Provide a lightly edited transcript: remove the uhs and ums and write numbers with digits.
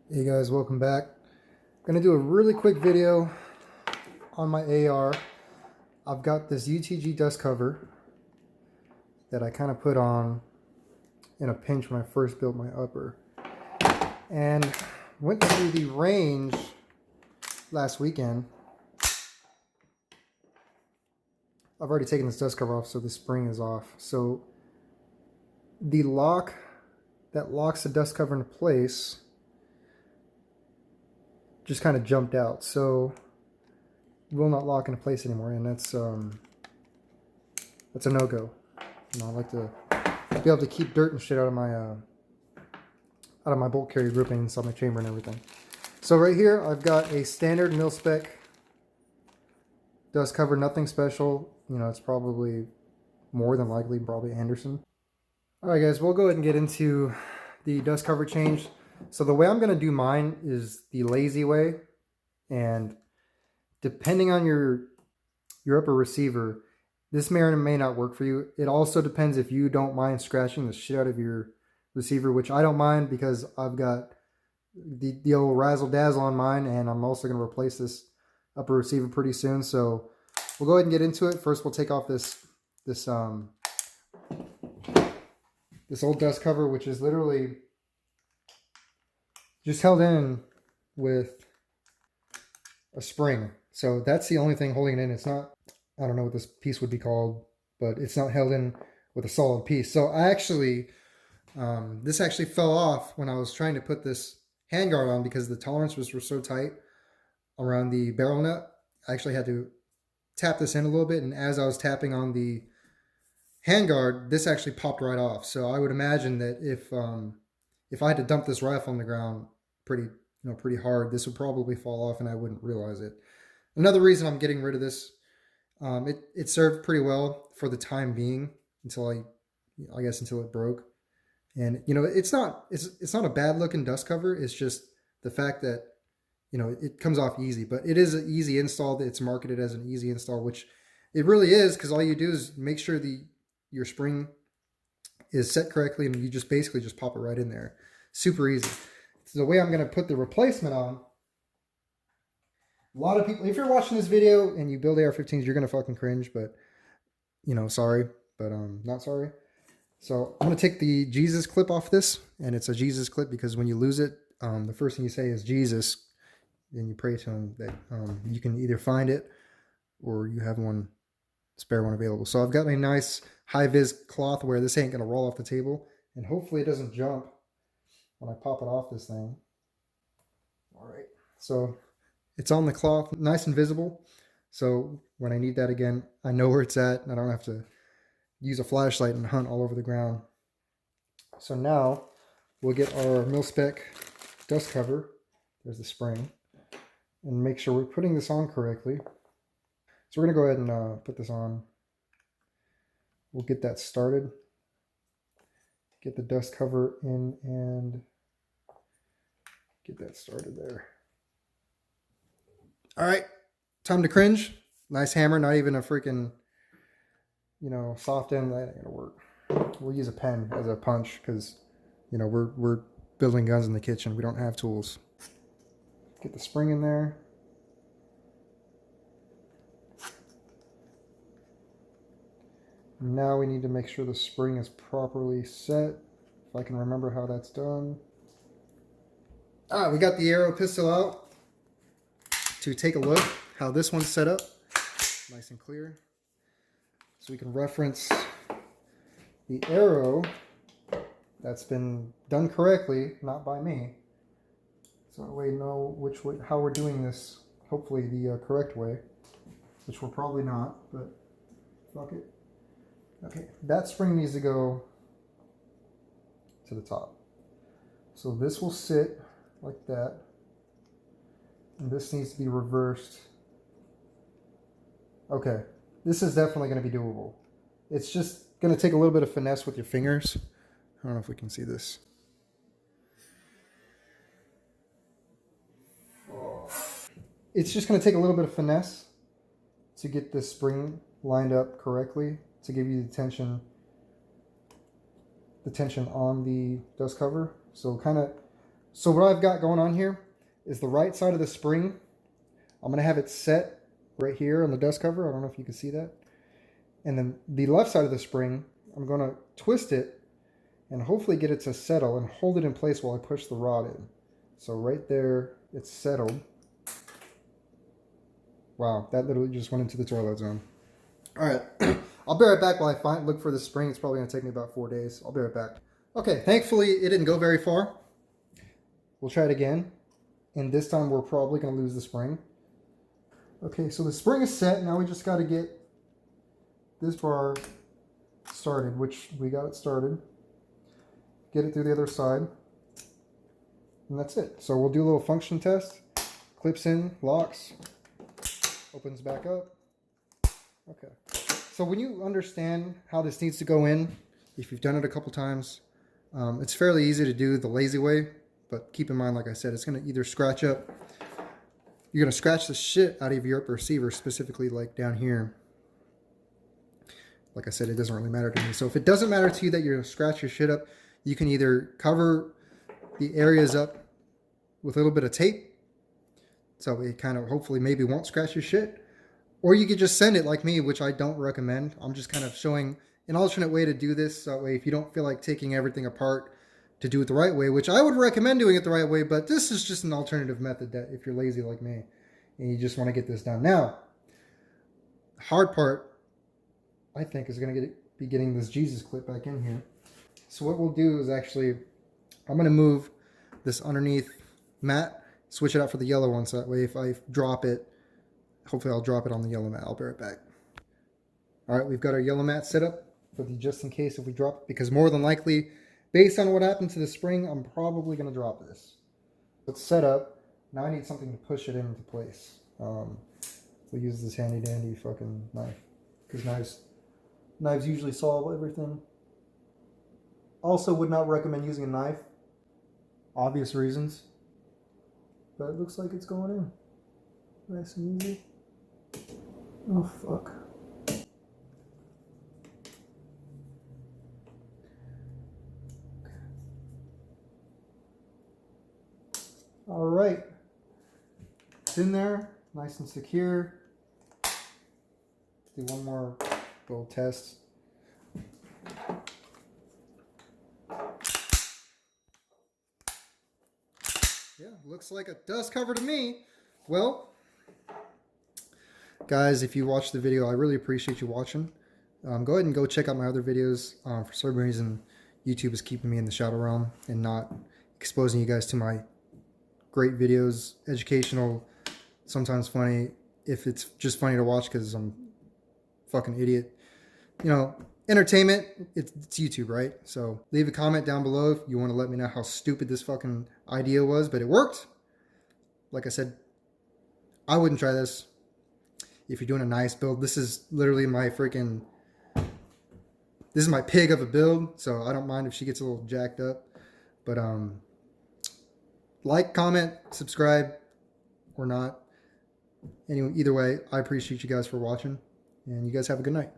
Hey guys, welcome back. I'm gonna do a really quick video on my AR. I've got this UTG dust cover that I kind of put on in a pinch when I first built my upper, and went to the range last weekend. I've already taken this dust cover off, so the spring is off. So the lock that locks the dust cover into place just kind of jumped out, so will not lock into place anymore, and that's a no-go. You know, I like to be able to keep dirt and shit out of my bolt carrier grouping inside my chamber and everything. So right here, I've got a standard mil-spec dust cover, nothing special. You know, it's probably more than likely probably Anderson. All right, guys, we'll go ahead and get into the dust cover change. So the way I'm going to do mine is the lazy way, and depending on your upper receiver, this may or may not work for you. It also depends if you don't mind scratching the shit out of your receiver, which I don't mind because I've got the old razzle dazzle on mine, and I'm also going to replace this upper receiver pretty soon. So we'll go ahead and get into it. First, we'll take off this old dust cover, which is literally just held in with a spring. So that's the only thing holding it in. It's not, I don't know what this piece would be called, but it's not held in with a solid piece. So I actually, this actually fell off when I was trying to put this handguard on because the tolerances were so tight around the barrel nut. I actually had to tap this in a little bit, and as I was tapping on the handguard, this actually popped right off. So I would imagine that if I had to dump this rifle on the ground pretty hard, this would probably fall off and I wouldn't realize it. Another reason I'm getting rid of this, it served pretty well for the time being until I guess until it broke. And you know, it's not a bad looking dust cover. It's just the fact that, you know, it comes off easy, but it is an easy install. It's marketed as an easy install, which it really is, because all you do is make sure your spring is set correctly, and you just basically just pop it right in there. Super easy. So the way I'm going to put the replacement on, a lot of people, if you're watching this video and you build AR-15s, you're going to fucking cringe, but, you know, sorry, but not sorry. So I'm going to take the Jesus clip off this, and it's a Jesus clip because when you lose it, the first thing you say is Jesus, and you pray to him that you can either find it or you have one spare one available. So I've got a nice high-vis cloth where this ain't going to roll off the table, and hopefully it doesn't jump when I pop it off this thing. All right, so it's on the cloth, nice and visible. So when I need that again, I know where it's at, and I don't have to use a flashlight and hunt all over the ground. So now we'll get our mil-spec dust cover. There's the spring, and make sure we're putting this on correctly. So we're going to go ahead and put this on. We'll get that started. Get the dust cover in and get that started there. All right, time to cringe. Nice hammer, not even a freaking, you know, soft end. That ain't gonna work. We'll use a pen as a punch because, you know, we're building guns in the kitchen. We don't have tools. Get the spring in there. Now we need to make sure the spring is properly set. If I can remember how that's done. We got the arrow pistol out to take a look how this one's set up. Nice and clear. So we can reference the arrow that's been done correctly, not by me. So that way we know which way, how we're doing this, hopefully the correct way, which we're probably not, but fuck it. Okay, that spring needs to go to the top. So this will sit like that, and this needs to be reversed. Okay, this is definitely going to be doable. It's just going to take a little bit of finesse with your fingers. I don't know if we can see this. It's just going to take a little bit of finesse to get this spring lined up correctly, to give you the tension on the dust cover. So kind of So what I've got going on here is the right side of the spring. I'm going to have it set right here on the dust cover. I don't know if you can see that. And then the left side of the spring, I'm going to twist it and hopefully get it to settle and hold it in place while I push the rod in. So right there, it's settled. Wow, that literally just went into the toilet zone. All right, I'll be right back while I look for the spring. It's probably going to take me about 4 days. I'll be right back. Okay, thankfully it didn't go very far. We'll try it again. And this time we're probably going to lose the spring. Okay, so the spring is set. Now we just got to get this bar started, which we got it started. Get it through the other side. And that's it. So we'll do a little function test. Clips in, locks, opens back up. Okay. So when you understand how this needs to go in, if you've done it a couple times, it's fairly easy to do the lazy way. But keep in mind, like I said, it's going to either scratch up. You're going to scratch the shit out of your upper receiver, specifically like down here. Like I said, it doesn't really matter to me. So if it doesn't matter to you that you're going to scratch your shit up, you can either cover the areas up with a little bit of tape, so it kind of hopefully maybe won't scratch your shit, or you could just send it like me, which I don't recommend. I'm just kind of showing an alternate way to do this. That way, if you don't feel like taking everything apart to do it the right way, which I would recommend doing it the right way, but this is just an alternative method that if you're lazy like me and you just want to get this done. Now, the hard part, I think, is going to be getting this Jesus clip back in here. So what we'll do is actually, I'm going to move this underneath mat, switch it out for the yellow one, so that way if I drop it, hopefully I'll drop it on the yellow mat. I'll be right back. All right, we've got our yellow mat set up for the just in case if we drop it, because more than likely, based on what happened to the spring, I'm probably going to drop this. It's set up. Now I need something to push it into place. We'll use this handy dandy fucking knife, because knives usually solve everything. Also would not recommend using a knife. Obvious reasons. But it looks like it's going in. Nice and easy. Oh, fuck. All right. It's in there. Nice and secure. Do one more little test. Yeah, looks like a dust cover to me. Well, guys, if you watched the video, I really appreciate you watching. Go ahead and go check out my other videos. For some reason, YouTube is keeping me in the shadow realm and not exposing you guys to my great videos, educational, sometimes funny. If it's just funny to watch because I'm a fucking idiot. You know, entertainment, it's YouTube, right? So leave a comment down below if you want to let me know how stupid this fucking idea was, but it worked. Like I said, I wouldn't try this if you're doing a nice build. This is literally my freaking, this is my pig of a build, so I don't mind if she gets a little jacked up. But like, comment, subscribe, or not. Anyway, either way, I appreciate you guys for watching, and you guys have a good night.